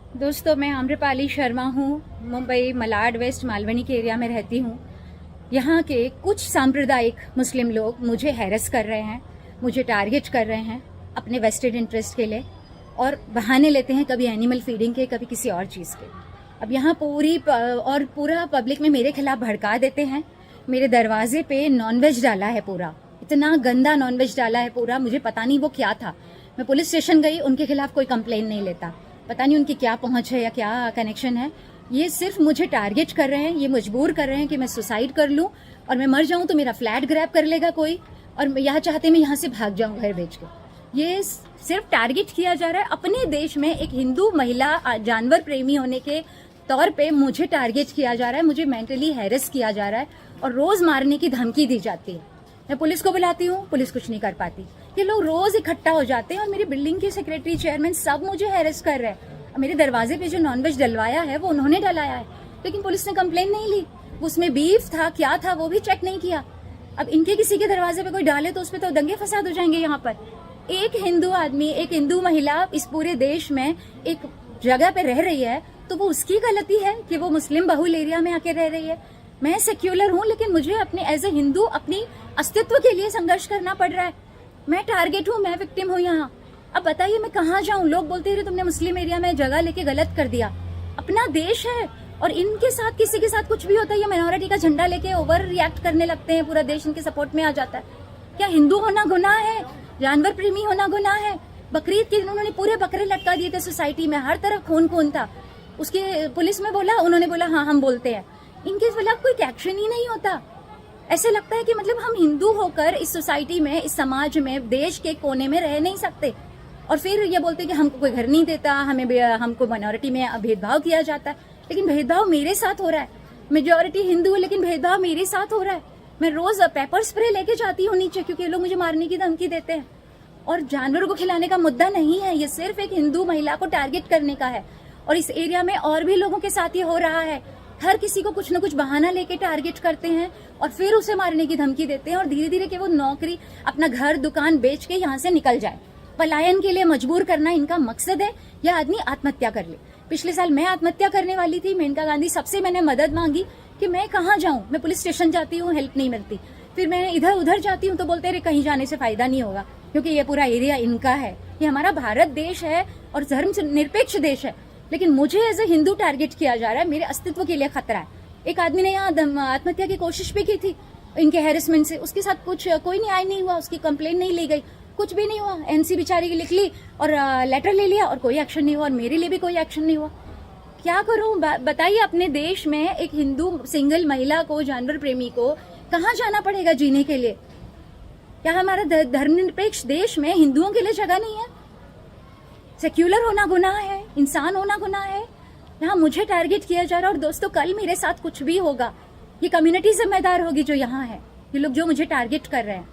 दोस्तों, मैं आम्रपाली शर्मा हूँ। मुंबई मलाड वेस्ट मालवनी के एरिया में रहती हूँ। यहाँ के कुछ सांप्रदायिक मुस्लिम लोग मुझे हैरेस कर रहे हैं, मुझे टारगेट कर रहे हैं अपने वेस्टेड इंटरेस्ट के लिए, और बहाने लेते हैं कभी एनिमल फीडिंग के, कभी किसी और चीज़ के। अब यहाँ पूरा पब्लिक में मेरे खिलाफ भड़का देते हैं। मेरे दरवाजे पे नॉनवेज डाला है, पूरा इतना गंदा नॉनवेज डाला है पूरा। मुझे पता नहीं वो क्या था। मैं पुलिस स्टेशन गई, उनके खिलाफ कोई कंप्लेन नहीं लेता। पता नहीं उनकी क्या पहुंच है या क्या कनेक्शन है। ये सिर्फ मुझे टारगेट कर रहे हैं, ये मजबूर कर रहे हैं कि मैं सुसाइड कर लूं और मैं मर जाऊं तो मेरा फ्लैट ग्रैब कर लेगा कोई, और यहाँ चाहते मैं यहाँ से भाग जाऊं घर बेच के। ये सिर्फ टारगेट किया जा रहा है। अपने देश में एक हिंदू महिला जानवर प्रेमी होने के तौर पे मुझे टारगेट किया जा रहा है, मुझे मेंटली हैरेस किया जा रहा है और रोज मारने की धमकी दी जाती है। मैं पुलिस को बुलाती हूँ, पुलिस कुछ नहीं कर पाती। ये लोग रोज इकट्ठा हो जाते हैं और मेरी बिल्डिंग के सेक्रेटरी, चेयरमैन सब मुझे हैरेस कर रहे हैं। मेरे दरवाजे पे जो नॉनवेज डलवाया है वो उन्होंने डलाया है, लेकिन पुलिस ने कंप्लेन नहीं ली। उसमें बीफ था, क्या था वो भी चेक नहीं किया। अब इनके किसी के दरवाजे पे कोई डाले तो उसपे तो दंगे फसाद हो जाएंगे। यहाँ पर एक हिंदू आदमी, एक हिंदू महिला इस पूरे देश में एक जगह पे रह रही है, तो वो उसकी गलती है कि वो मुस्लिम बहुल एरिया में आके रह रही है। मैं सेक्युलर हूँ, लेकिन मुझे अपने एज ए हिंदू अपनी अस्तित्व के लिए संघर्ष करना पड़ रहा है। मैं टारगेट हूँ, मैं विक्टिम हूँ यहाँ। अब बताइए मैं कहाँ जाऊँ? लोग बोलते हैं तुमने मुस्लिम एरिया में जगह लेके गलत कर दिया। अपना देश है और इनके साथ किसी के साथ कुछ भी होता है, ये माइनॉरिटी का झंडा लेके ओवर रिएक्ट करने लगते हैं, पूरा देश इनके सपोर्ट में आ जाता है। क्या हिंदू होना गुनाह है? जानवर प्रेमी होना गुनाह है? बकरीद के दिन उन्होंने पूरे बकरे लटका दिए थे सोसाइटी में, हर तरफ खून खून था। उसके पुलिस में बोला, उन्होंने बोला हाँ हम बोलते हैं। इनके खिलाफ कोई एक्शन ही नहीं होता। ऐसे लगता है कि मतलब हम हिंदू होकर इस सोसाइटी में, इस समाज में, देश के कोने में रह नहीं सकते, और फिर ये बोलते हैं कि हमको कोई घर नहीं देता, हमको माइनॉरिटी में भेदभाव किया जाता है। लेकिन भेदभाव मेरे साथ हो रहा है। मेजॉरिटी हिंदू है लेकिन भेदभाव मेरे साथ हो रहा है। मैं रोज पेपर स्प्रे लेके जाती हूँ नीचे, क्योंकि ये लोग मुझे मारने की धमकी देते हैं। और जानवरों को खिलाने का मुद्दा नहीं है, ये सिर्फ एक हिंदू महिला को टारगेट करने का है। और इस एरिया में और भी लोगों के साथ ये हो रहा है। हर किसी को कुछ न कुछ बहाना लेके टारगेट करते हैं और फिर उसे मारने की धमकी देते हैं, और धीरे धीरे कि वो नौकरी, अपना घर दुकान बेच के यहाँ से निकल जाए। पलायन के लिए मजबूर करना इनका मकसद है। यह आदमी आत्महत्या कर ले। पिछले साल मैं आत्महत्या करने वाली थी। मेनका गांधी सबसे मैंने मदद मांगी कि मैं कहाँ जाऊं। मैं पुलिस स्टेशन जाती हूँ, हेल्प नहीं मिलती। फिर मैं इधर उधर जाती हूँ तो बोलते रहे कहीं जाने से फायदा नहीं होगा, क्योंकि ये पूरा एरिया इनका है। ये हमारा भारत देश है और धर्म निरपेक्ष देश है, लेकिन मुझे एज ए हिंदू टारगेट किया जा रहा है। मेरे अस्तित्व के लिए खतरा है। एक आदमी ने यहाँ आत्महत्या की कोशिश भी की थी इनके हैरेसमेंट से। उसके साथ कोई न्याय नहीं हुआ, उसकी कंप्लेन नहीं ली गई, कुछ भी नहीं हुआ। एनसी बेचारी की लिख ली और लेटर ले लिया और कोई एक्शन नहीं हुआ, और मेरे लिए भी कोई एक्शन नहीं हुआ। क्या करूं बताइए? अपने देश में एक हिंदू सिंगल महिला को, जानवर प्रेमी को कहाँ जाना पड़ेगा जीने के लिए? क्या हमारा धर्मनिरपेक्ष देश में हिंदुओं के लिए जगह नहीं है? सेक्युलर होना गुनाह है, इंसान होना गुनाह है। यहाँ मुझे टारगेट किया जा रहा है। और दोस्तों, कल मेरे साथ कुछ भी होगा, ये कम्युनिटी जिम्मेदार होगी जो यहाँ है। ये लोग जो मुझे टारगेट कर रहे हैं।